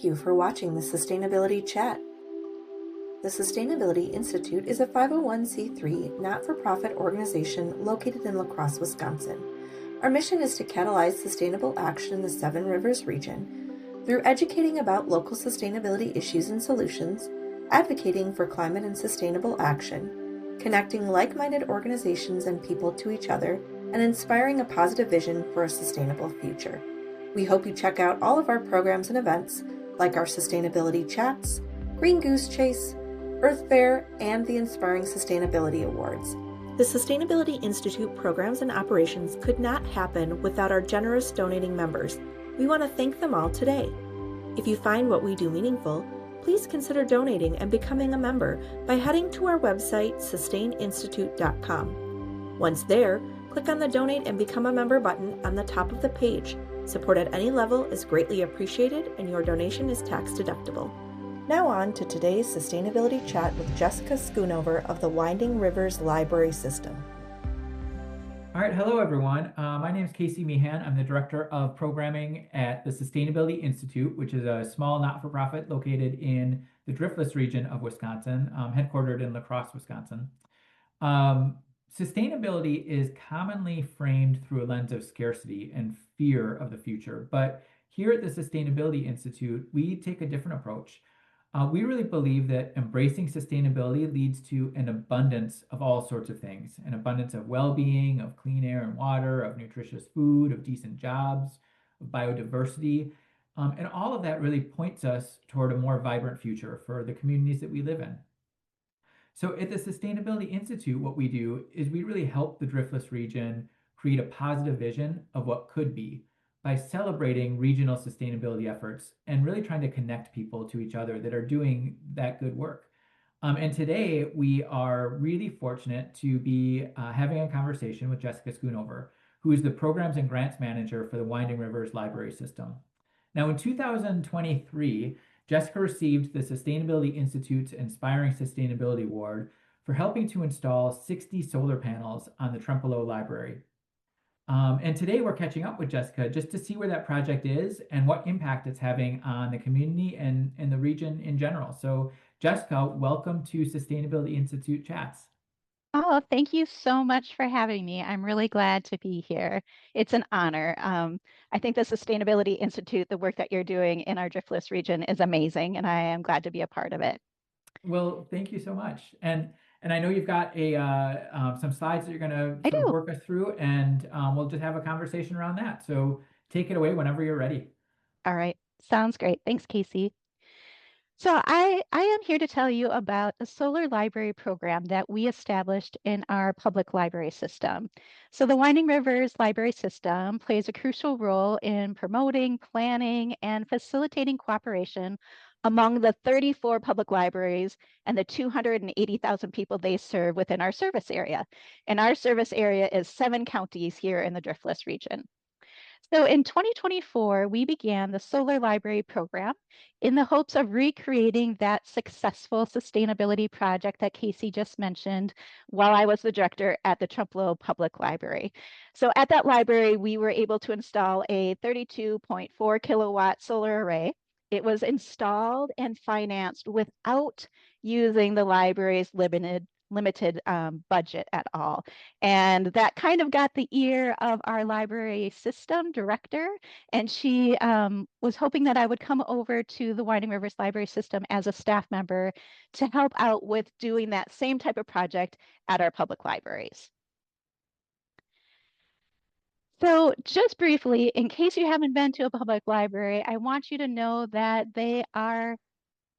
Thank you for watching the Sustainability Chat. The Sustainability Institute is a 501c3 not-for-profit organization located in La Crosse, Wisconsin. Our mission is to catalyze sustainable action in the Seven Rivers region through educating about local sustainability issues and solutions, advocating for climate and sustainable action, connecting like-minded organizations and people to each other, and inspiring a positive vision for a sustainable future. We hope you check out all of our programs and events, like our Sustainability Chats, Green Goose Chase, Earth Fair, and the Inspiring Sustainability Awards. The Sustainability Institute programs and operations could not happen without our generous donating members. We want to thank them all today. If you find what we do meaningful, please consider donating and becoming a member by heading to our website, sustaininstitute.com. Once there, click on the Donate and Become a Member button on the top of the page. Support at any level is greatly appreciated, and your donation is tax deductible. Now on to today's Sustainability Chat with Jessica Schoonover of the Winding Rivers Library System. All right, hello everyone. My name is Casey Meehan. I'm the Director of Programming at the Sustainability Institute, which is a small not-for-profit located in the Driftless region of Wisconsin, headquartered in La Crosse, Wisconsin. Sustainability is commonly framed through a lens of scarcity and fear of the future, but here at the Sustainability Institute, we take a different approach. We really believe that embracing sustainability leads to an abundance of all sorts of things, an abundance of well-being, of clean air and water, of nutritious food, of decent jobs, of biodiversity. And all of that really points us toward a more vibrant future for the communities that we live in. So at the Sustainability Institute, what we do is we really help the Driftless region create a positive vision of what could be by celebrating regional sustainability efforts and really trying to connect people to each other that are doing that good work. And today we are really fortunate to be having a conversation with Jessica Schoonover, who is the Programs and Grants Manager for the Winding Rivers Library System. Now in 2023, Jessica received the Sustainability Institute's Inspiring Sustainability Award for helping to install 60 solar panels on the Trempealeau Library. And today we're catching up with Jessica just to see where that project is and what impact it's having on the community and the region in general. So Jessica, welcome to Sustainability Institute Chats. Oh, thank you so much for having me. I'm really glad to be here. It's an honor. I think the Sustainability Institute, the work that you're doing in our Driftless region is amazing, and I am glad to be a part of it. Well, thank you so much. And I know you've got some slides that you're going to I sort of do. work us through, and we'll just have a conversation around that. So take it away whenever you're ready. All right. Sounds great. Thanks, Casey. So I am here to tell you about a solar library program that we established in our public library system. So the Winding Rivers Library System plays a crucial role in promoting, planning, and facilitating cooperation among the 34 public libraries and the 280,000 people they serve within our service area. And our service area is 7 counties here in the Driftless region. So in 2024, we began the Solar Library Program in the hopes of recreating that successful sustainability project that Casey just mentioned while I was the director at the Trempealeau Public Library. So at that library, we were able to install a 32.4 kilowatt solar array. It was installed and financed without using the library's limited budget at all. And that kind of got the ear of our library system director. And she was hoping that I would come over to the Winding Rivers Library System as a staff member to help out with doing that same type of project at our public libraries. So just briefly, in case you haven't been to a public library, I want you to know that they are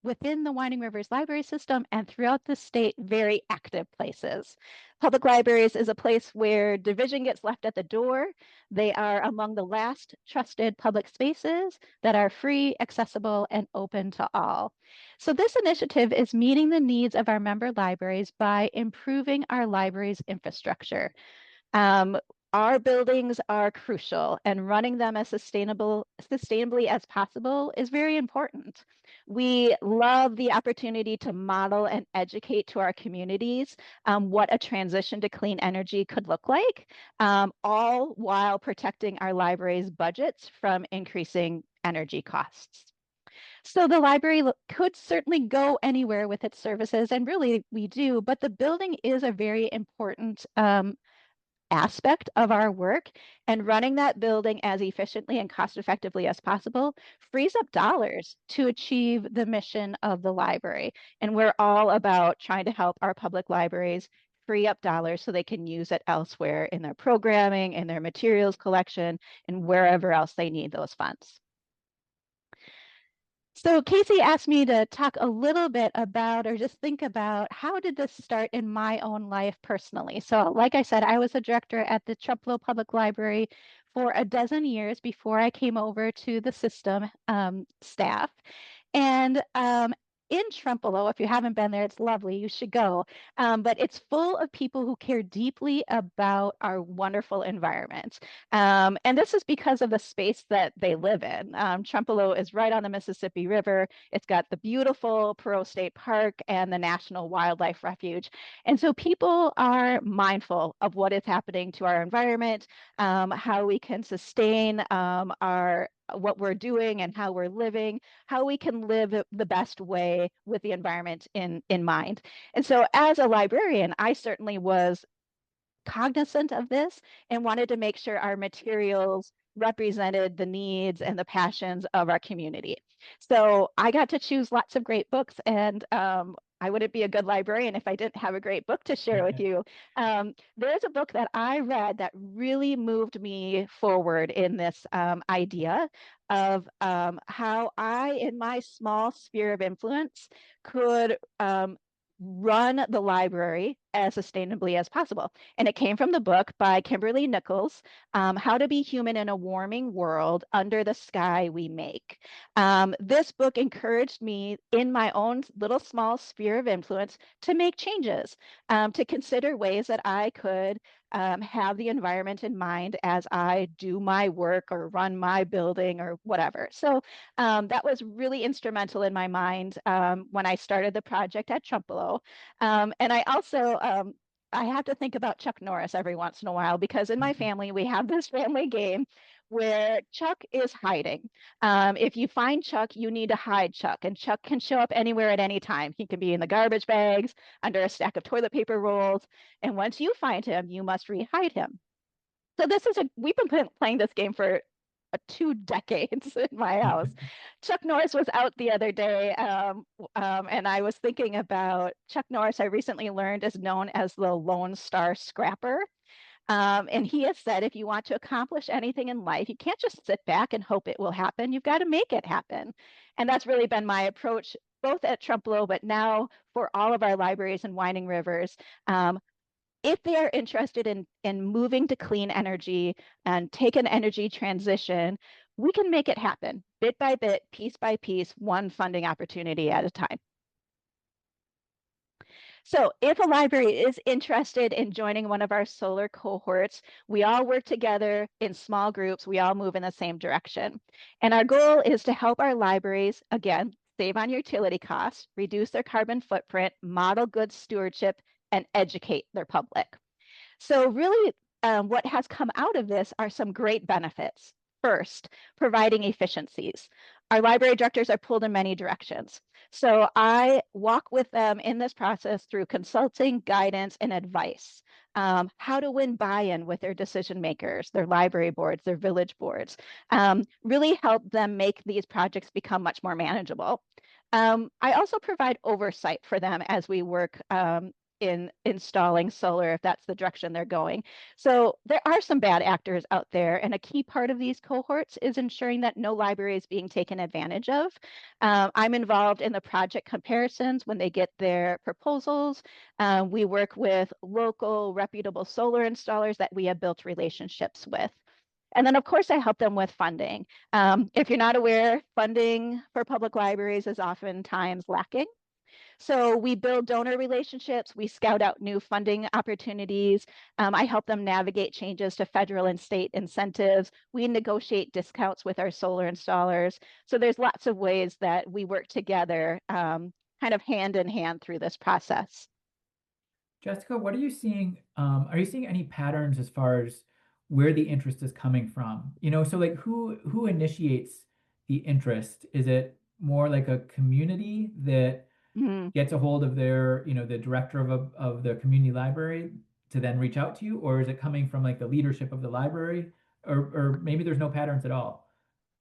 within the Winding Rivers Library System and throughout the state, very active places. Public libraries is a place where division gets left at the door. They are among the last trusted public spaces that are free, accessible, and open to all. So this initiative is meeting the needs of our member libraries by improving our library's infrastructure. Our buildings are crucial, and running them as sustainably as possible is very important. We love the opportunity to model and educate to our communities what a transition to clean energy could look like, all while protecting our library's budgets from increasing energy costs. So the library could certainly go anywhere with its services, and really we do, but the building is a very important aspect of our work, and running that building as efficiently and cost effectively as possible frees up dollars to achieve the mission of the library. And we're all about trying to help our public libraries free up dollars so they can use it elsewhere in their programming, in their materials collection, and wherever else they need those funds. So Casey asked me to talk a little bit about, or just think about, how did this start in my own life personally? So like I said, I was a director at the Trumbull Public Library for a dozen years before I came over to the system staff. And in Trumbull, if you haven't been there, it's lovely. You should go. But it's full of people who care deeply about our wonderful environment. And this is because of the space that they live in. Trumbull is right on the Mississippi River. It's got the beautiful Perot State Park and the National Wildlife Refuge. And so people are mindful of what is happening to our environment, how we can sustain our what we're doing and how we're living, how we can live the best way with the environment in mind. And so as a librarian, I certainly was cognizant of this and wanted to make sure our materials represented the needs and the passions of our community. So I got to choose lots of great books, and I wouldn't be a good librarian if I didn't have a great book to share with you. There's a book that I read that really moved me forward in this idea of how I, in my small sphere of influence, could run the library as sustainably as possible. And it came from the book by Kimberly Nichols, How to Be Human in a Warming World Under the Sky We Make. This book encouraged me in my own little small sphere of influence to make changes, to consider ways that I could have the environment in mind as I do my work or run my building or whatever. So that was really instrumental in my mind when I started the project at Trumbull. And I also I have to think about Chuck Norris every once in a while, because in my family we have this family game where Chuck is hiding. If you find Chuck, you need to hide Chuck, and Chuck can show up anywhere at any time. He can be in the garbage bags, under a stack of toilet paper rolls, and once you find him, you must re-hide him. So we've been playing this game for 2 decades in my house. Chuck Norris was out the other day, and I was thinking about Chuck Norris. I recently learned is known as the Lone Star Scrapper. And he has said, if you want to accomplish anything in life, you can't just sit back and hope it will happen. You've got to make it happen. And that's really been my approach, both at Trumbull, but now for all of our libraries in Winding Rivers. If they are interested in moving to clean energy and take an energy transition, we can make it happen bit by bit, piece by piece, one funding opportunity at a time. So if a library is interested in joining one of our solar cohorts, we all work together in small groups. We all move in the same direction. And our goal is to help our libraries, again, save on utility costs, reduce their carbon footprint, model good stewardship, and educate their public. So really, what has come out of this are some great benefits. First, providing efficiencies. Our library directors are pulled in many directions. So I walk with them in this process through consulting, guidance, and advice. How to win buy-in with their decision makers, their library boards, their village boards. Really help them make these projects become much more manageable. I also provide oversight for them as we work in installing solar, if that's the direction they're going. So there are some bad actors out there, and a key part of these cohorts is ensuring that no library is being taken advantage of. I'm involved in the project comparisons when they get their proposals. We work with local reputable solar installers that we have built relationships with. And then, of course, I help them with funding. If you're not aware, funding for public libraries is oftentimes lacking. So we build donor relationships, we scout out new funding opportunities. I help them navigate changes to federal and state incentives. We negotiate discounts with our solar installers. So there's lots of ways that we work together, kind of hand in hand through this process. Jessica, what are you seeing? Are you seeing any patterns as far as where the interest is coming from? So like who initiates the interest? Is it more like a community that Mhm. gets a hold of their, the director of the community library to then reach out to you, or is it coming from like the leadership of the library, or maybe there's no patterns at all?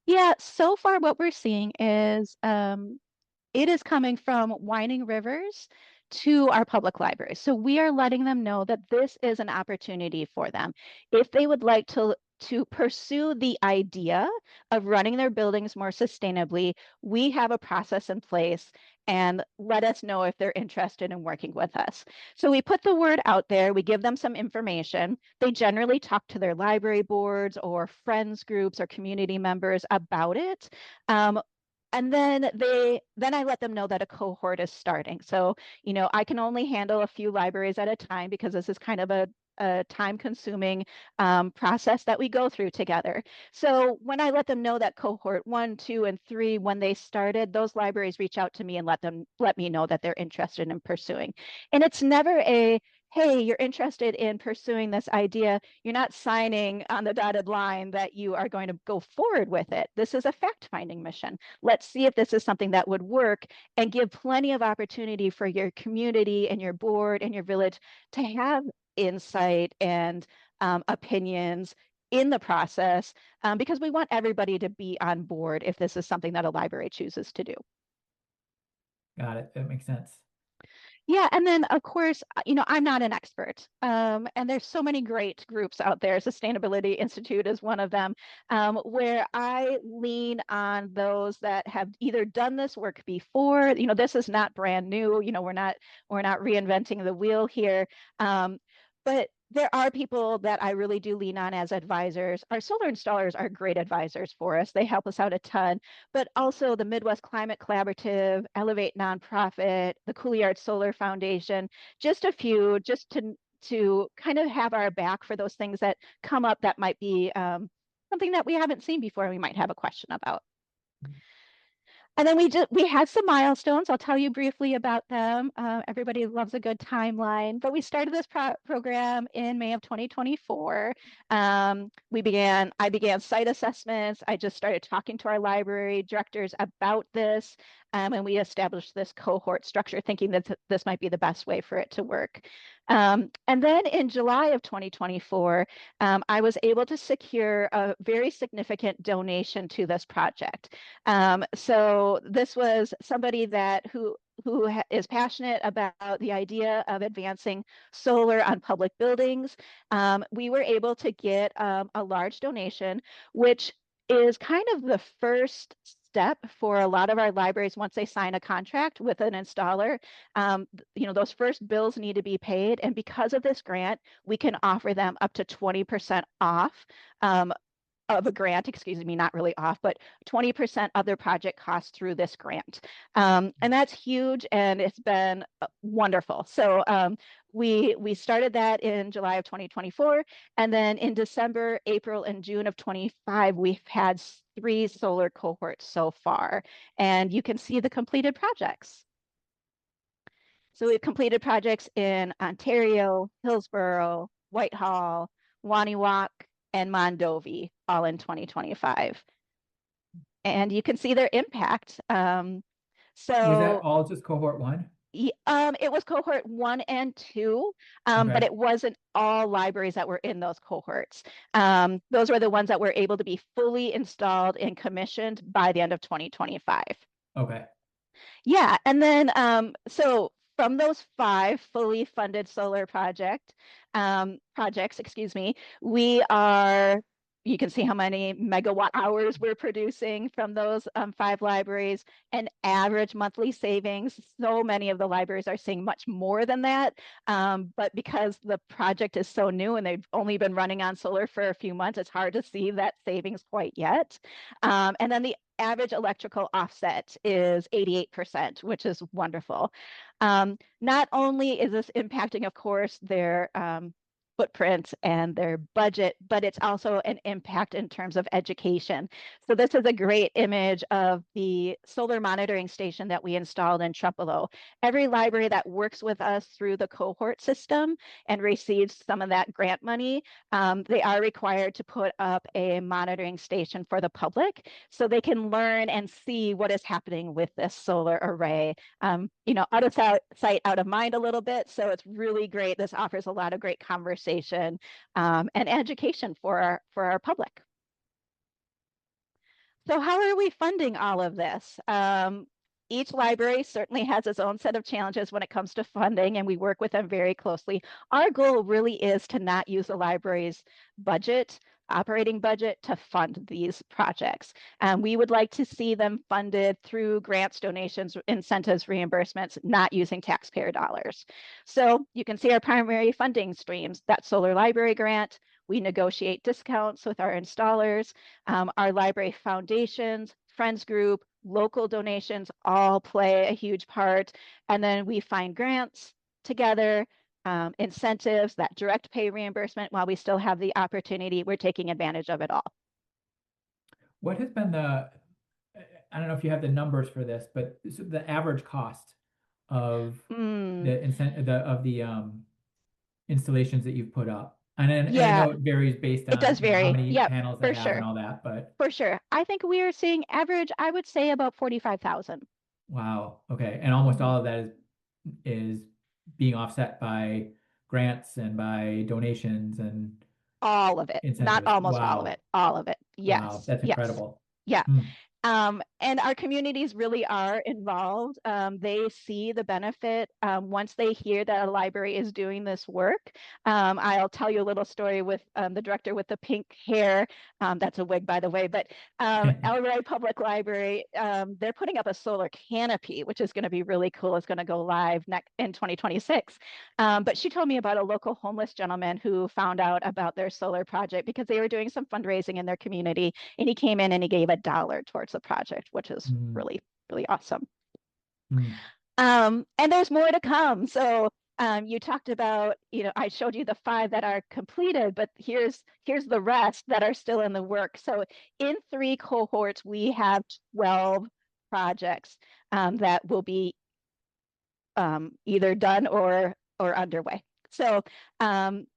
Yeah, so far what we're seeing is it is coming from winding rivers to our public libraries. So we are letting them know that this is an opportunity for them. If they would like to pursue the idea of running their buildings more sustainably, we have a process in place and let us know if they're interested in working with us. So we put the word out there, we give them some information. They generally talk to their library boards or friends groups or community members about it. Um, and then I let them know that a cohort is starting. So, I can only handle a few libraries at a time because this is kind of a time consuming process that we go through together. So when I let them know that cohort 1, 2, and 3, when they started, those libraries reach out to me and let me know that they're interested in pursuing. And it's never a, hey, you're interested in pursuing this idea. You're not signing on the dotted line that you are going to go forward with it. This is a fact-finding mission. Let's see if this is something that would work, and give plenty of opportunity for your community and your board and your village to have insight and opinions in the process, because we want everybody to be on board if this is something that a library chooses to do. Got it. That makes sense. Yeah, and then of course, I'm not an expert, and there's so many great groups out there. Sustainability Institute is one of them, where I lean on those that have either done this work before. This is not brand new. We're not reinventing the wheel here, but there are people that I really do lean on as advisors. Our solar installers are great advisors for us. They help us out a ton, but also the Midwest Climate Collaborative, Elevate Nonprofit, the Couliard Solar Foundation, just a few, just to kind of have our back for those things that come up that might be something that we haven't seen before and we might have a question about. And then we had some milestones. I'll tell you briefly about them. Everybody loves a good timeline, but we started this program in May of 2024. I began site assessments. I just started talking to our library directors about this, and we established this cohort structure, thinking that this might be the best way for it to work. And then in July of 2024, I was able to secure a very significant donation to this project. So this was somebody who is passionate about the idea of advancing solar on public buildings. We were able to get a large donation, which is kind of the first step for a lot of our libraries once they sign a contract with an installer. Those first bills need to be paid, and because of this grant, we can offer them up to 20% off um, of a grant, excuse me, not really off, but 20% of their project costs through this grant. And that's huge, and it's been wonderful. So we started that in July of 2024, and then in December, April, and June of 25, we've had 3 solar cohorts so far, and you can see the completed projects. So we've completed projects in Ontario, Hillsborough, Whitehall, Waniwak, and Mondovi, all in 2025. And you can see their impact. Was that So all just cohort one? it was cohort 1 and 2, but Okay. it wasn't all libraries that were in those cohorts. Those were the ones that were able to be fully installed and commissioned by the end of 2025. Okay. Yeah, and then so from those 5 fully funded solar projects, excuse me, you can see how many megawatt hours we're producing from those 5 libraries, and average monthly savings. So many of the libraries are seeing much more than that, but because the project is so new and they've only been running on solar for a few months, it's hard to see that savings quite yet. And then the average electrical offset is 88%, which is wonderful. Not only is this impacting, of course, their footprint and their budget, but it's also an impact in terms of education. So this is a great image of the solar monitoring station that we installed in Trupelo. Every library that works with us through the cohort system and receives some of that grant money, they are required to put up a monitoring station for the public so they can learn and see what is happening with this solar array. Out of sight, out of mind a little bit. So it's really great. This offers a lot of great conversation and education for our public. So how are we funding all of this? Each library certainly has its own set of challenges when it comes to funding, and we work with them very closely. Our goal really is to not use the library's operating budget to fund these projects. We would like to see them funded through grants, donations, incentives, reimbursements, not using taxpayer dollars. So you can see our primary funding streams, that solar library grant. We negotiate discounts with our installers. Our library foundations, Friends Group, local donations all play a huge part. And then we find grants together, incentives, that direct pay reimbursement. While we still have the opportunity, we're taking advantage of it all. What has been I don't know if you have the numbers for this, but the average cost of the installations that you've put up? And I Yeah, know it varies based it does on, how vary. many Yep, panels they for have and sure. all that, but For sure. I think we are seeing average, I would say about 45,000. wow. Okay. And almost Mhm. all of that is being offset by grants and by donations and All of it, not incentives. almost all of Wow. it, all of it. Wow. Yes, That's yes. incredible. Yeah. Hmm. And our communities really are involved. They see the benefit once they hear that a library is doing this work. I'll tell you a little story with the director with the pink hair. That's a wig, by the way. But Elroy Public Library, they're putting up a solar canopy, which is going to be really cool. It's going to go live in 2026. But she told me about a local homeless gentleman who found out about their solar project because they were doing some fundraising in their community, and he came in and he gave $1 towards the project, which is Mm, really, really awesome. mm. And there's more to come. So you talked about, I showed you the 5 that are completed, but here's the rest that are still in the work. So in 3 cohorts, we have 12 projects that will be either done or underway. So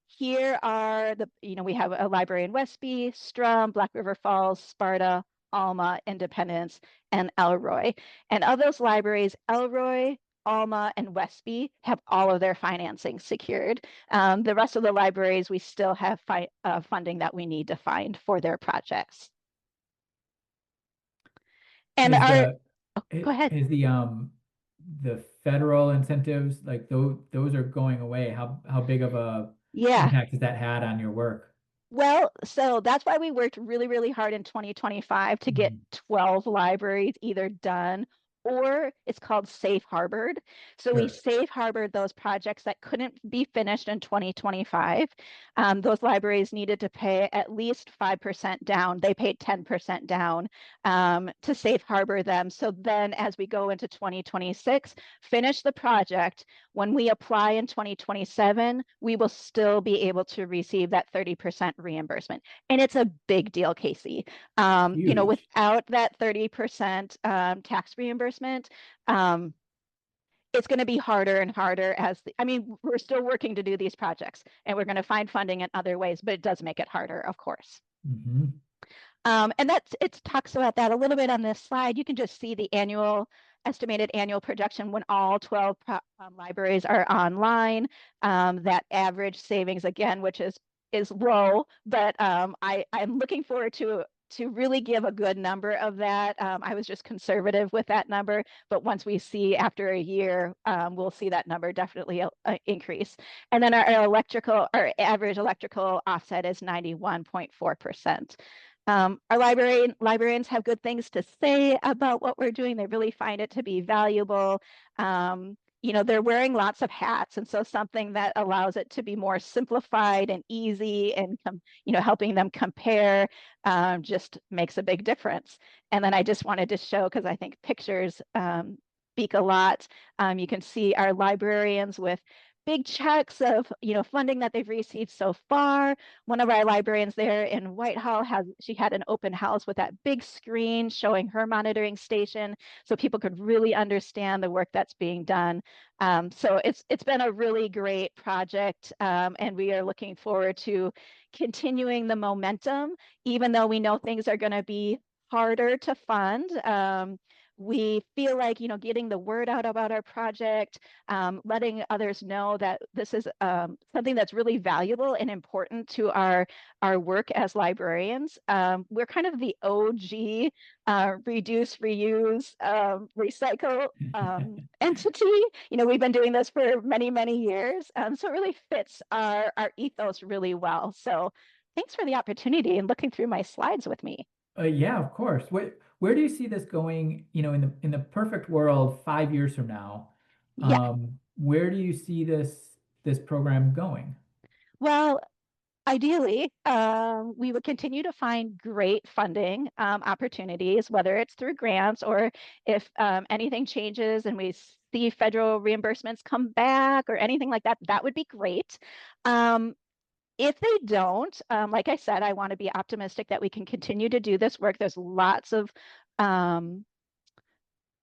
here are we have a library in Westby, Strum, Black River Falls, Sparta, Alma, Independence, and Elroy. And of those libraries, Elroy, Alma, and Westby have all of their financing secured. The rest of the libraries, we still have funding that we need to find for their projects. And Is our, the go ahead. is the federal incentives like those are going away? How big of a Yeah. impact has that had on your work? Well, so that's why we worked really, really hard in 2025 to get Mm, 12 libraries either done or it's called safe harbored. So we sure. safe harbored those projects that couldn't be finished in 2025. Those libraries needed to pay at least 5% down. They paid 10% down to safe harbor them. So then as we go into 2026, finish the project. When we apply in 2027, we will still be able to receive that 30% reimbursement. And it's a big deal, Casey. Huge. Without that 30% tax reimbursement, it's going to be harder and harder we're still working to do these projects and we're going to find funding in other ways, but it does make it harder, of course. Hmm. And it talks about that a little bit on this slide. You can just see the estimated annual projection when all 12 libraries are online. That average savings again, which is low, but I'm looking forward to really give a good number of that. I was just conservative with that number, but once we see after a year, we'll see that number definitely increase. And then our average electrical offset is 91.4%. Our librarians have good things to say about what we're doing. They really find it to be valuable. They're wearing lots of hats, and so something that allows it to be more simplified and easy and helping them compare just makes a big difference. And then I just wanted to show, because I think pictures speak a lot. You can see our librarians with big checks of funding that they've received so far. One of our librarians there in Whitehall she had an open house with that big screen showing her monitoring station, so people could really understand the work that's being done. So it's been a really great project, and we are looking forward to continuing the momentum, even though we know things are going to be harder to fund. We feel like, getting the word out about our project, letting others know that this is something that's really valuable and important to our work as librarians. We're kind of the OG reduce, reuse, recycle entity. We've been doing this for many, many years. So it really fits our ethos really well. So thanks for the opportunity and looking through my slides with me. Yeah, of course. Where do you see this going, in the perfect world 5 years from now? Yeah. Where do you see this program going? Well, ideally, we would continue to find great funding opportunities, whether it's through grants or if anything changes and we see federal reimbursements come back or anything like that, that would be great. If they don't, like I said, I want to be optimistic that we can continue to do this work. There's um,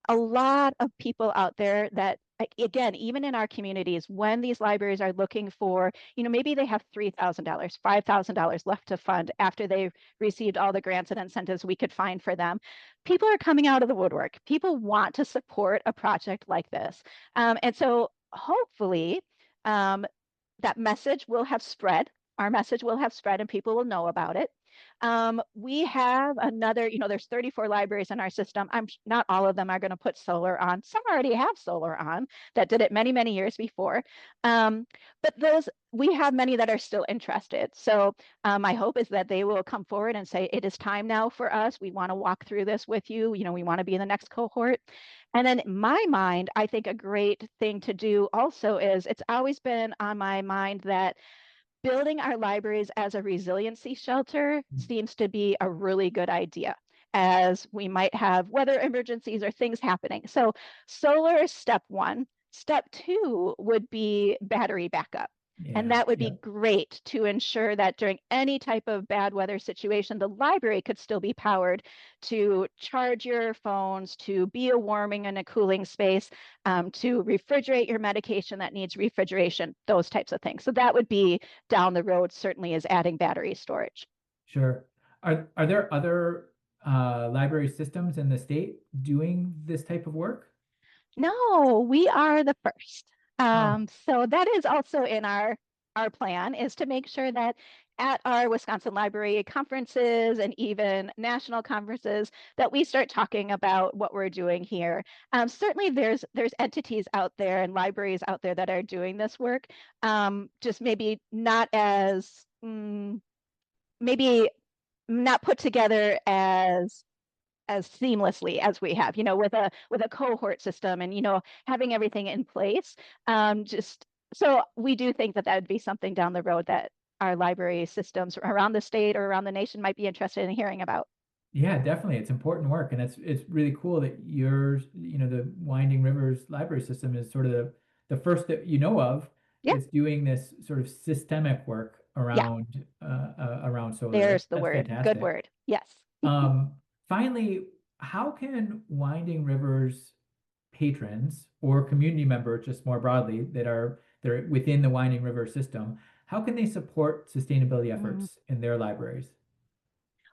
a lot of people out there that, again, even in our communities, when these libraries are looking for, maybe they have $3,000, $5,000 left to fund after they've received all the grants and incentives we could find for them. People are coming out of the woodwork. People want to support a project like this. And so hopefully, that message will have spread. Our message will have spread and people will know about it. We have another, there's 34 libraries in our system. Not all of them are going to put solar on. Some already have solar on that did it many, many years before. But we have many that are still interested. So my hope is that they will come forward and say, it is time now for us. We want to walk through this with you. We want to be in the next cohort. And then in my mind, I think a great thing to do also is it's always been on my mind that building our libraries as a resiliency shelter seems to be a really good idea, as we might have weather emergencies or things happening. So solar is step one. Step two would be battery backup. And Yeah, that would be yeah, great to ensure that during any type of bad weather situation, the library could still be powered to charge your phones, to be a warming and a cooling space, to refrigerate your medication that needs refrigeration, those types of things. So that would be down the road, certainly, is adding battery storage. sure. Are there other library systems in the state doing this type of work? No, we are the first. Oh, So that is also in our plan, is to make sure that at our Wisconsin Library conferences and even national conferences that we start talking about what we're doing here. Certainly there's entities out there and libraries out there that are doing this work, just maybe not as maybe not put together as seamlessly as we have, with a cohort system and having everything in place. Just so we do think that would be something down the road that our library systems around the state or around the nation might be interested in hearing about. yeah, definitely. It's important work, and it's really cool that the Winding Rivers library system is sort of the first that you know of Yeah, that's doing this sort of systemic work yeah. around solar. There's the That's word. Good fantastic. word. Yes. Um, Finally, how can Winding Rivers patrons or community members, just more broadly, that are within the Winding River system, how can they support sustainability Mm. efforts in their libraries?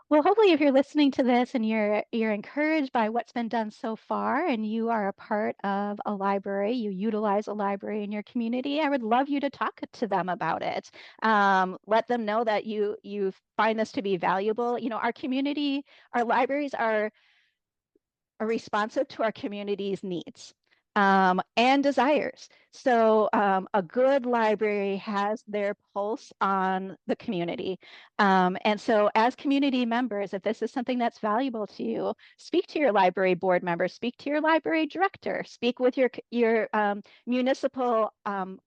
Well, hopefully, if you're listening to this and you're encouraged by what's been done so far, and you are a part of a library, you utilize a library in your community, I would love you to talk to them about it. Let them know that you find this to be valuable. Our community, our libraries are responsive to our community's needs and desires. So a good library has their pulse on the community. And so as community members, if this is something that's valuable to you, speak to your library board member, speak to your library director, speak with your municipal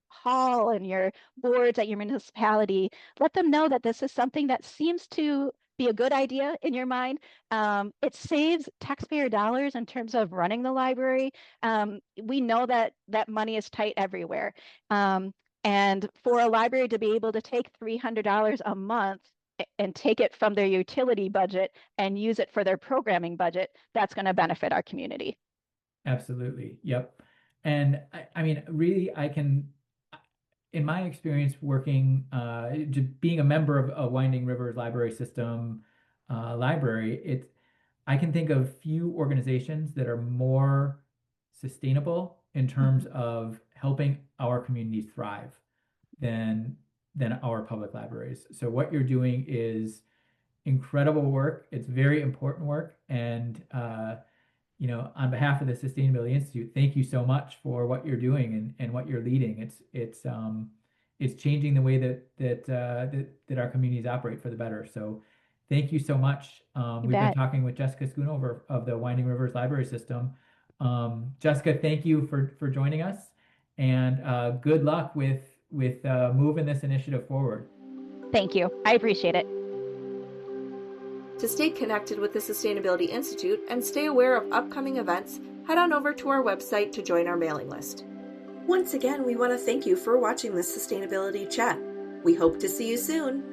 hall and your boards at your municipality. Let them know that this is something that seems to be a good idea in your mind. It saves taxpayer dollars in terms of running the library. We know that money is tight everywhere. And for a library to be able to take $300 a month and take it from their utility budget and use it for their programming budget, that's going to benefit our community. Absolutely. Yep. And I mean, really, in my experience working, being a member of a Winding Rivers Library System library, I can think of few organizations that are more sustainable in terms of helping our communities thrive than our public libraries. So what you're doing is incredible work. It's very important work, and on behalf of the Sustainability Institute, thank you so much for what you're doing and what you're leading. It's changing the way that our communities operate for the better. So thank you so much. We've been talking with Jessica Schoonover of the Winding Rivers Library System. Jessica, thank you for joining us, and good luck with moving this initiative forward. Thank you. I appreciate it. To stay connected with the Sustainability Institute and stay aware of upcoming events, head on over to our website to join our mailing list. Once again, we want to thank you for watching this Sustainability Chat. We hope to see you soon.